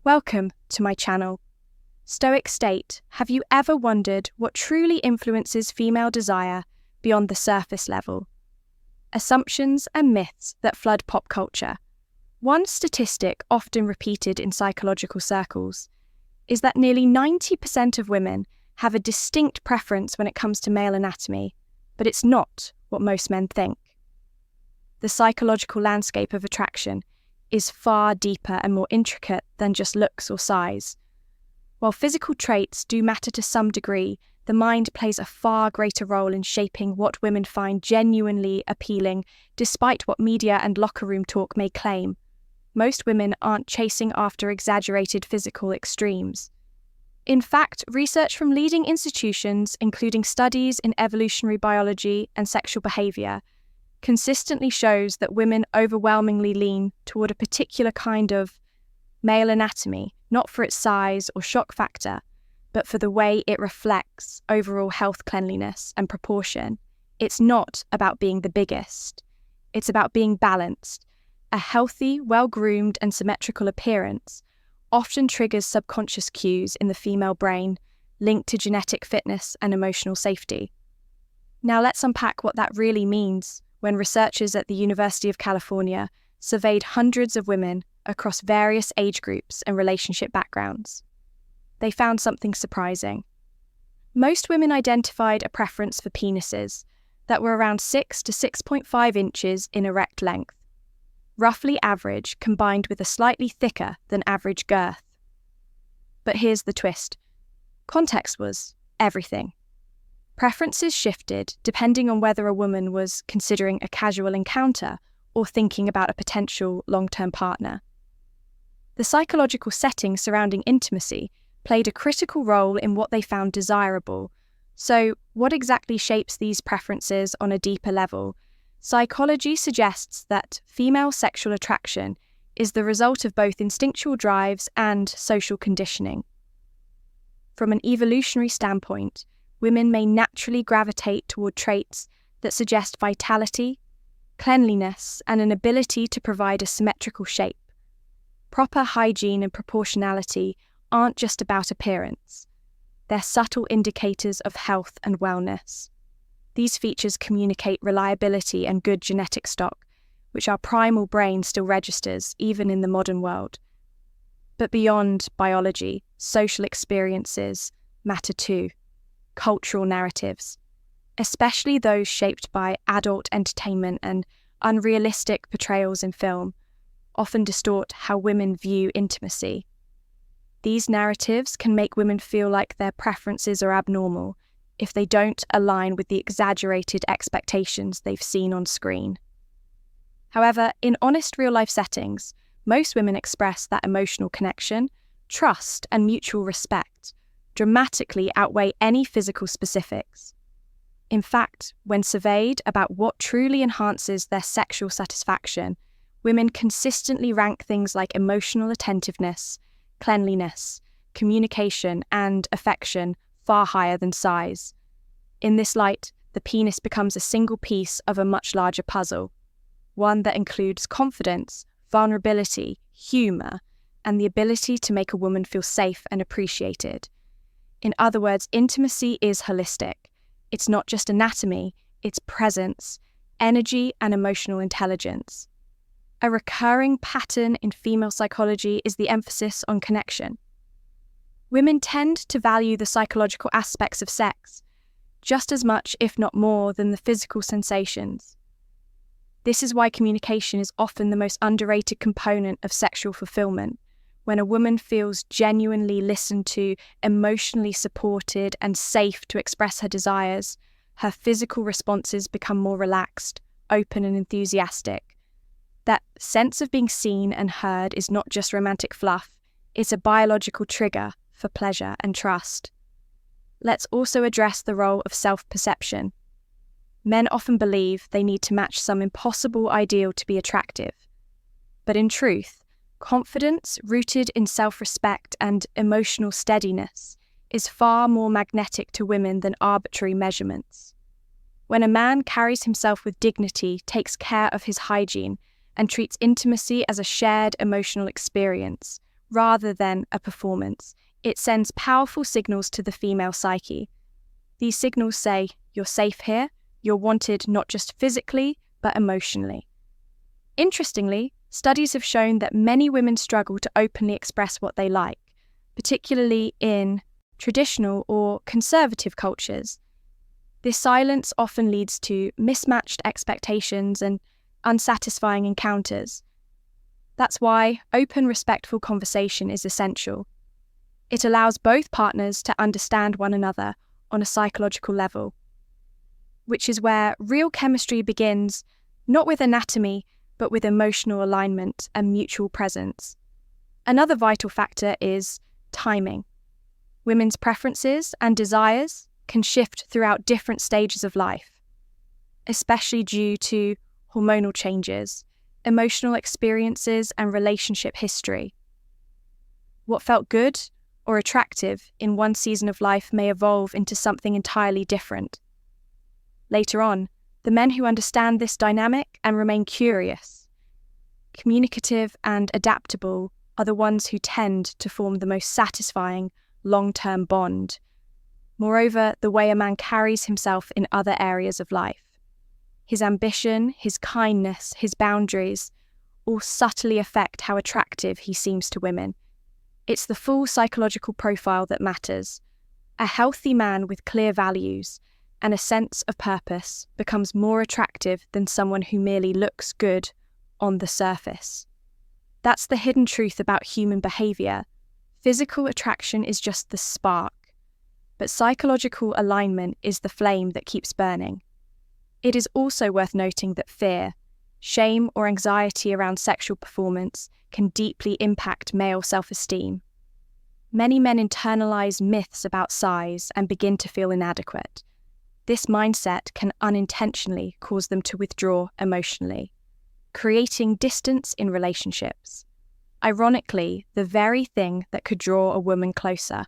Welcome to my channel. Stoic State, have you ever wondered what truly influences female desire beyond the surface level? Assumptions and myths that flood pop culture. One statistic often repeated in psychological circles is that nearly 90% of women have a distinct preference when it comes to male anatomy, but it's not what most men think. The psychological landscape of attraction is far deeper and more intricate than just looks or size. While physical traits do matter to some degree, the mind plays a far greater role in shaping what women find genuinely appealing, despite what media and locker room talk may claim. Most women aren't chasing after exaggerated physical extremes. In fact, research from leading institutions, including studies in evolutionary biology and sexual behavior, consistently shows that women overwhelmingly lean toward a particular kind of male anatomy, not for its size or shock factor, but for the way it reflects overall health, cleanliness, and proportion. It's not about being the biggest. It's about being balanced. A healthy, well-groomed, and symmetrical appearance often triggers subconscious cues in the female brain linked to genetic fitness and emotional safety. Now let's unpack what that really means when researchers at the University of California surveyed hundreds of women across various age groups and relationship backgrounds. They found something surprising. Most women identified a preference for penises that were around 6 to 6.5 inches in erect length, roughly average combined with a slightly thicker than average girth. But here's the twist. Context was everything. Preferences shifted depending on whether a woman was considering a casual encounter or thinking about a potential long-term partner. The psychological setting surrounding intimacy played a critical role in what they found desirable. So, what exactly shapes these preferences on a deeper level? Psychology suggests that female sexual attraction is the result of both instinctual drives and social conditioning. From an evolutionary standpoint, women may naturally gravitate toward traits that suggest vitality, cleanliness, and an ability to provide a symmetrical shape. Proper hygiene and proportionality aren't just about appearance. They're subtle indicators of health and wellness. These features communicate reliability and good genetic stock, which our primal brain still registers even in the modern world. But beyond biology, social experiences matter too. Cultural narratives, especially those shaped by adult entertainment and unrealistic portrayals in film, often distort how women view intimacy. These narratives can make women feel like their preferences are abnormal if they don't align with the exaggerated expectations they've seen on screen. However, in honest real-life settings, most women express that emotional connection, trust, and mutual respect dramatically outweigh any physical specifics. In fact, when surveyed about what truly enhances their sexual satisfaction, women consistently rank things like emotional attentiveness, cleanliness, communication, and affection far higher than size. In this light, the penis becomes a single piece of a much larger puzzle, one that includes confidence, vulnerability, humor, and the ability to make a woman feel safe and appreciated. In other words, intimacy is holistic. It's not just anatomy, it's presence, energy, and emotional intelligence. A recurring pattern in female psychology is the emphasis on connection. Women tend to value the psychological aspects of sex just as much, if not more, than the physical sensations. This is why communication is often the most underrated component of sexual fulfillment. When a woman feels genuinely listened to, emotionally supported, and safe to express her desires, her physical responses become more relaxed, open, and enthusiastic. That sense of being seen and heard is not just romantic fluff, it's a biological trigger for pleasure and trust. Let's also address the role of self-perception. Men often believe they need to match some impossible ideal to be attractive. But in truth, confidence rooted in self-respect and emotional steadiness is far more magnetic to women than arbitrary measurements. When a man carries himself with dignity, takes care of his hygiene, and treats intimacy as a shared emotional experience, rather than a performance. It sends powerful signals to the female psyche. These signals say, you're safe here, you're wanted not just physically, but emotionally. Interestingly, studies have shown that many women struggle to openly express what they like, particularly in traditional or conservative cultures. This silence often leads to mismatched expectations and unsatisfying encounters. That's why open, respectful conversation is essential. It allows both partners to understand one another on a psychological level, which is where real chemistry begins, not with anatomy, but with emotional alignment and mutual presence. Another vital factor is timing. Women's preferences and desires can shift throughout different stages of life, especially due to hormonal changes, emotional experiences, and relationship history. What felt good or attractive in one season of life may evolve into something entirely different. Later on, the men who understand this dynamic and remain curious, communicative, and adaptable are the ones who tend to form the most satisfying long-term bond. Moreover, the way a man carries himself in other areas of life, his ambition, his kindness, his boundaries, all subtly affect how attractive he seems to women. It's the full psychological profile that matters. A healthy man with clear values and a sense of purpose becomes more attractive than someone who merely looks good on the surface. That's the hidden truth about human behavior. Physical attraction is just the spark, but psychological alignment is the flame that keeps burning. It is also worth noting that fear, shame, or anxiety around sexual performance can deeply impact male self-esteem. Many men internalize myths about size and begin to feel inadequate. This mindset can unintentionally cause them to withdraw emotionally, creating distance in relationships. Ironically, the very thing that could draw a woman closer.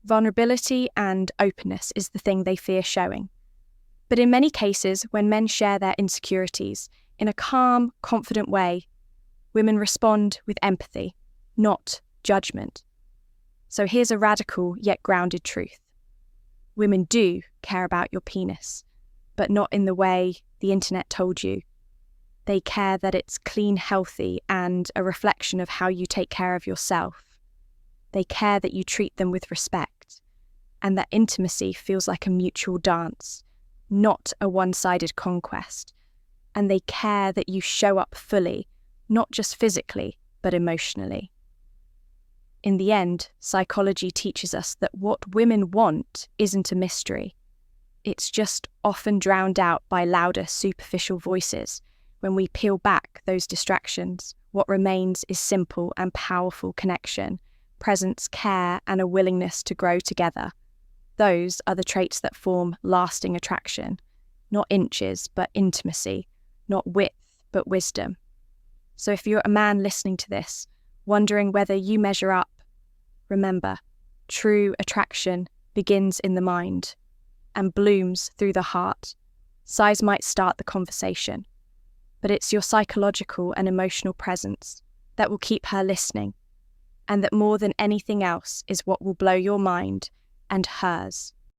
Vulnerability and openness is the thing they fear showing. But in many cases, when men share their insecurities in a calm, confident way, women respond with empathy, not judgment. So here's a radical yet grounded truth. Women do care about your penis, but not in the way the internet told you. They care that it's clean, healthy, and a reflection of how you take care of yourself. They care that you treat them with respect, and that intimacy feels like a mutual dance, not a one-sided conquest. And they care that you show up fully, not just physically, but emotionally. In the end, psychology teaches us that what women want isn't a mystery. It's just often drowned out by louder, superficial voices. When we peel back those distractions, what remains is simple and powerful connection, presence, care, and a willingness to grow together. Those are the traits that form lasting attraction, not inches, but intimacy, not width, but wisdom. So if you're a man listening to this, wondering whether you measure up, remember, true attraction begins in the mind and blooms through the heart. Size might start the conversation, but it's your psychological and emotional presence that will keep her listening, and that more than anything else is what will blow your mind and hers.